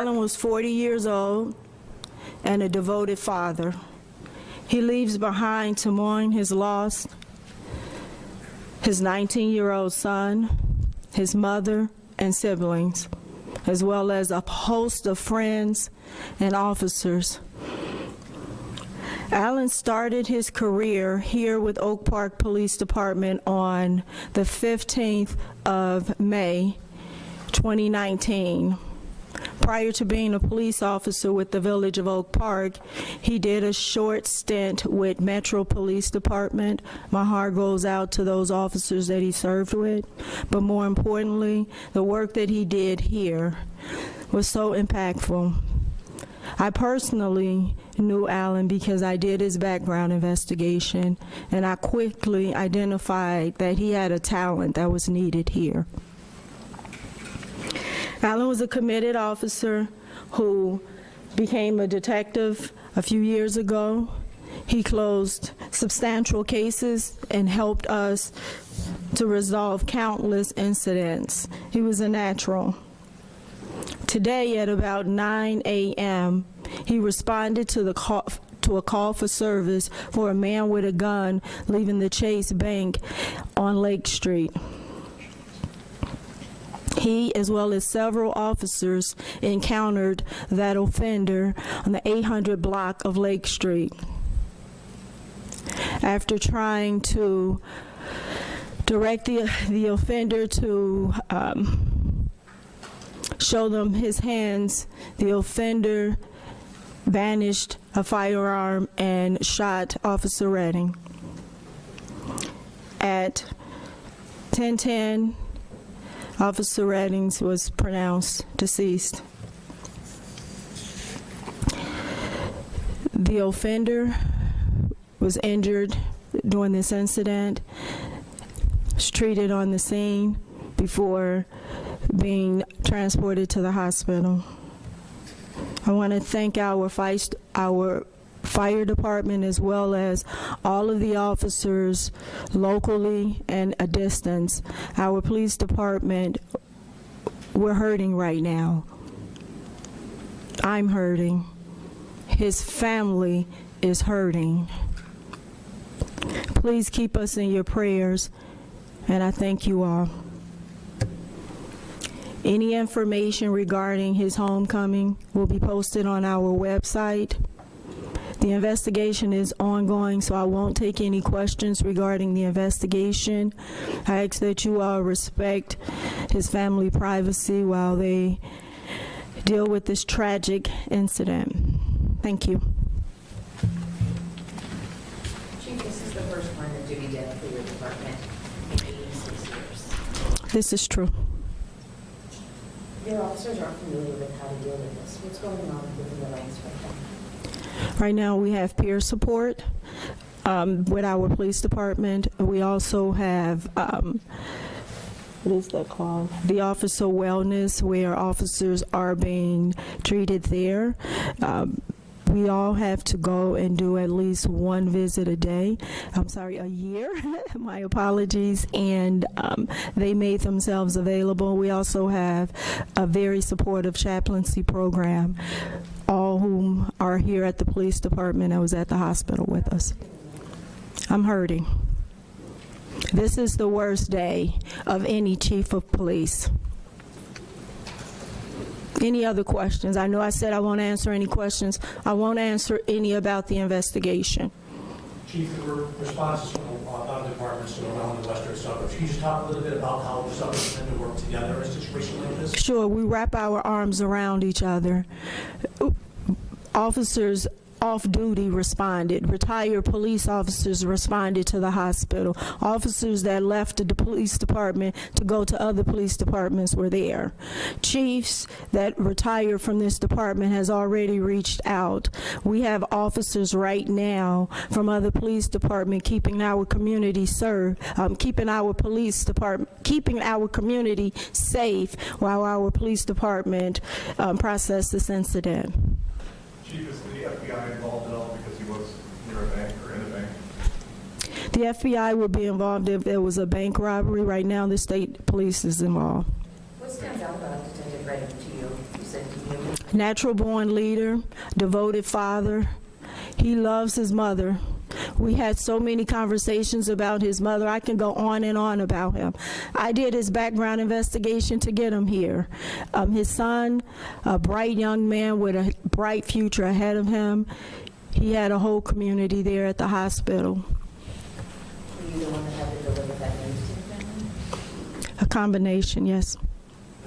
Allan was 40 years old and a devoted father. He leaves behind to mourn his loss, his 19-year-old son, his mother and siblings, as well as a host of friends and officers. Allan started his career here with Oak Park Police Department on the 15th of May, 2019. Prior to being a police officer with the Village of Oak Park, he did a short stint with Metro Police Department. My heart goes out to those officers that he served with, but more importantly, the work that he did here was so impactful. I personally knew Allan because I did his background investigation, and I quickly identified that he had a talent that was needed here. Allan was a committed officer who became a detective a few years ago. He closed substantial cases and helped us to resolve countless incidents. He was a natural. Today at about 9 a.m., he responded to a call for service for a man with a gun leaving the Chase Bank on Lake Street. He, as well as several officers, encountered that offender on the 800 block of Lake Street. After trying to direct the offender to show them his hands, the offender vanished a firearm and shot Officer Redding. At 10:10, Officer Reddings was pronounced deceased. The offender was injured during this incident, was treated on the scene before being transported to the hospital. I want to thank our fire department as well as all of the officers locally and a distance. Our police department, we're hurting right now. I'm hurting. His family is hurting. Please keep us in your prayers, and I thank you all. Any information regarding his homecoming will be posted on our website. The investigation is ongoing, so I won't take any questions regarding the investigation. I ask that you all respect his family privacy while they deal with this tragic incident. Thank you. Chief, this is the first one that duty did for your department in 86 years. This is true. Your officers aren't familiar with how to deal with this. What's going on within the ranks right now? Right now we have peer support with our police department. We also have, what is that called? The officer wellness, where officers are being treated there. We all have to go and do at least one visit a day. I'm sorry, a year. My apologies. And they made themselves available. We also have a very supportive chaplaincy program. All whom are here at the police department. I was at the hospital with us. I'm hurting. This is the worst day of any chief of police. Any other questions? I know I said I won't answer any questions. I won't answer any about the investigation. Chief, there were responses from other departments around the western suburbs. Can you just talk a little bit about how the suburbs tend to work together in a situation like this? Sure, we wrap our arms around each other. Officers off-duty responded. Retired police officers responded to the hospital. Officers that left the police department to go to other police departments were there. Chiefs that retired from this department has already reached out. We have officers right now from other police department keeping our community keeping our police department, keeping our community safe while our police department process this incident. Chief, is the FBI involved at all because he was near a bank or in a bank? The FBI would be involved if there was a bank robbery. Right now, the state police is involved. What stands out about Detective Redding to you? You said to you. Natural-born leader, devoted father. He loves his mother. We had so many conversations about his mother. I can go on and on about him. I did his background investigation to get him here. His son, a bright young man with a bright future ahead of him. He had a whole community there at the hospital. Were you the one that had to deliver that news to the family? A combination, yes.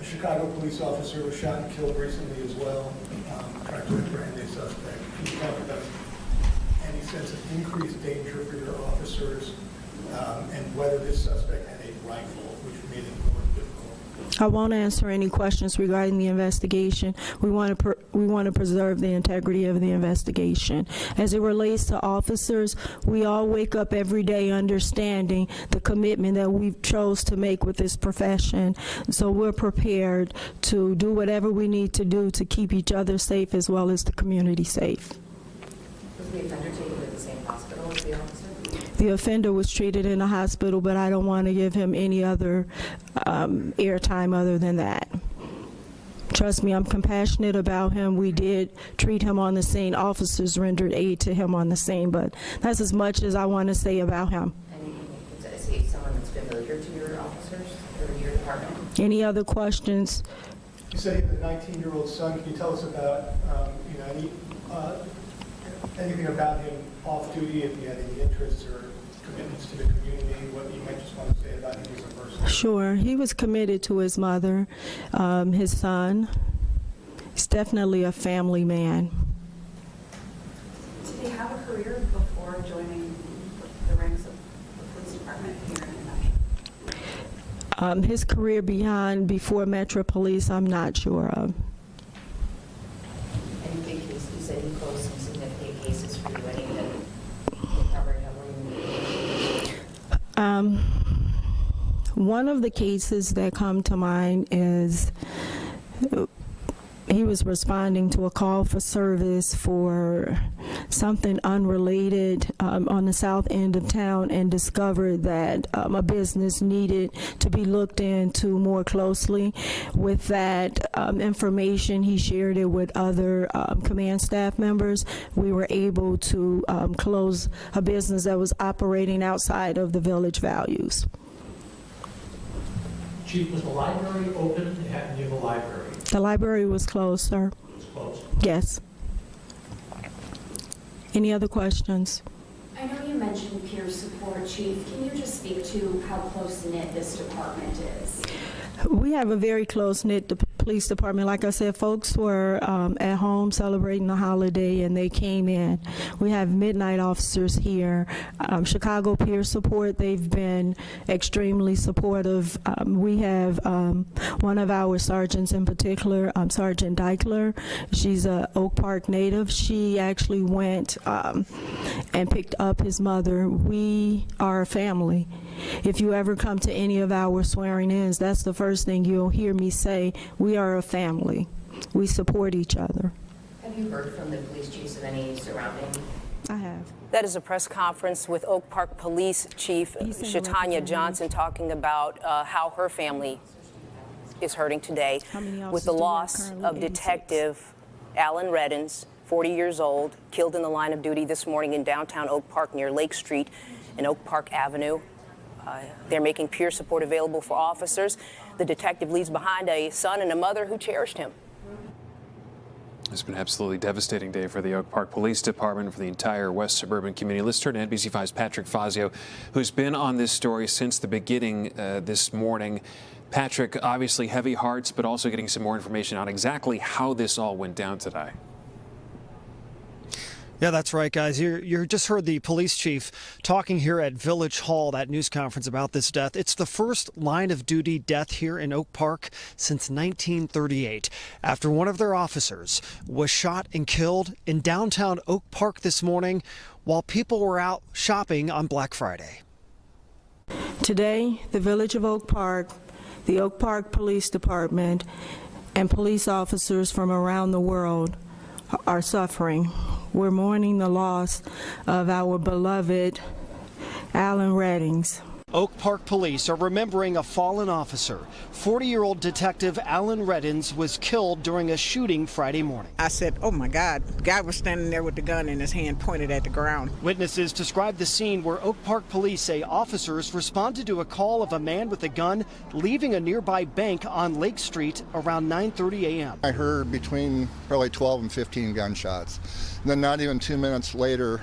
A Chicago police officer was shot and killed recently as well, trying to apprehend a suspect. Can you talk about any sense of increased danger for your officers and whether this suspect had a rifle, which made it more difficult? I won't answer any questions regarding the investigation. We want to preserve the integrity of the investigation. As it relates to officers, we all wake up every day understanding the commitment that we've chose to make with this profession. So we're prepared to do whatever we need to do to keep each other safe as well as the community safe. Was the offender taken to the same hospital as the officer? The offender was treated in a hospital, but I don't want to give him any other airtime other than that. Trust me, I'm compassionate about him. We did treat him on the scene. Officers rendered aid to him on the scene, but that's as much as I want to say about him. And is he someone that's familiar to your officers or your department? Any other questions? You said he had a 19-year-old son. Can you tell us about anything about him off-duty, if he had any interests or commitments to the community, what you might just want to say about him as a person? Sure. He was committed to his mother, his son. He's definitely a family man. Did he have a career before joining the ranks of the police department here in Metro? His career before Metro Police, I'm not sure of. Any big cases? You said he closed some significant cases for you. Any that you covered heavily? One of the cases that come to mind is he was responding to a call for service for something unrelated on the south end of town and discovered that a business needed to be looked into more closely. With that information, he shared it with other command staff members. We were able to close a business that was operating outside of the village values. Chief, was the library open? It happened near the library. The library was closed, sir. It was closed. Yes. Any other questions? I know you mentioned peer support, Chief. Can you just speak to how close-knit this department is? We have a very close-knit police department. Like I said, folks were at home celebrating the holiday and they came in. We have midnight officers here. Chicago Peer Support, they've been extremely supportive. We have one of our sergeants in particular, Sergeant Deichler. She's a Oak Park native. She actually went and picked up his mother. We are a family. If you ever come to any of our swearing-ins, that's the first thing you'll hear me say. We are a family. We support each other. Have you heard from the police chiefs of any surrounding? I have. That is a press conference with Oak Park Police Chief Shatanya Johnson talking about how her family is hurting today with the loss of Detective Allan Reddins, 40 years old, killed in the line of duty this morning in downtown Oak Park near Lake Street and Oak Park Avenue. They're making peer support available for officers. The detective leaves behind a son and a mother who cherished him. It's been an absolutely devastating day for the Oak Park Police Department, for the entire West Suburban community. Let's turn to NBC5's Patrick Fazio, who's been on this story since the beginning this morning. Patrick, obviously heavy hearts, but also getting some more information on exactly how this all went down today. Yeah, that's right, guys. You just heard the police chief talking here at Village Hall, that news conference about this death. It's the first line-of-duty death here in Oak Park since 1938, after one of their officers was shot and killed in downtown Oak Park this morning while people were out shopping on Black Friday. Today, the Village of Oak Park, the Oak Park Police Department, and police officers from around the world are suffering. We're mourning the loss of our beloved Allan Reddins. Oak Park police are remembering a fallen officer. 40-year-old Detective Allan Reddins was killed during a shooting Friday morning. I said, oh my God. The guy was standing there with the gun in his hand pointed at the ground. Witnesses described the scene where Oak Park police say officers responded to a call of a man with a gun leaving a nearby bank on Lake Street around 9:30 a.m. I heard between probably 12 and 15 gunshots. And then not even 2 minutes later,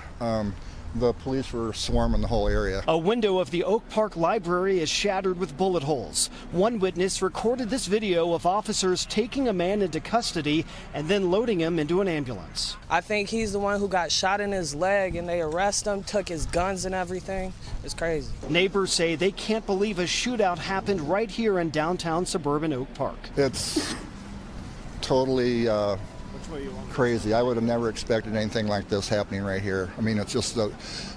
the police were swarming the whole area. A window of the Oak Park Library is shattered with bullet holes. One witness recorded this video of officers taking a man into custody and then loading him into an ambulance. I think he's the one who got shot in his leg and they arrest him, took his guns and everything. It's crazy. Neighbors say they can't believe a shootout happened right here in downtown suburban Oak Park. It's totally crazy. I would have never expected anything like this happening right here. I mean, it's just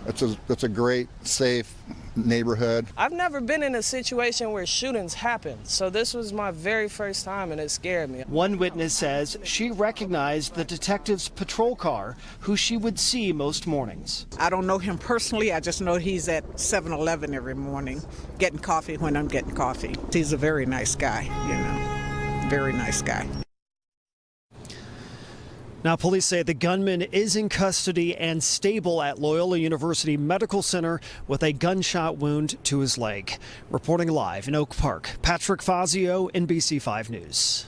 it's a great, safe neighborhood. I've never been in a situation where shootings happen, so this was my very first time and it scared me. One witness says she recognized the detective's patrol car, who she would see most mornings. I don't know him personally. I just know he's at 7-Eleven every morning getting coffee when I'm getting coffee. He's a very nice guy, you know, very nice guy. Now, police say the gunman is in custody and stable at Loyola University Medical Center with a gunshot wound to his leg. Reporting live in Oak Park, Patrick Fazio, NBC5 News.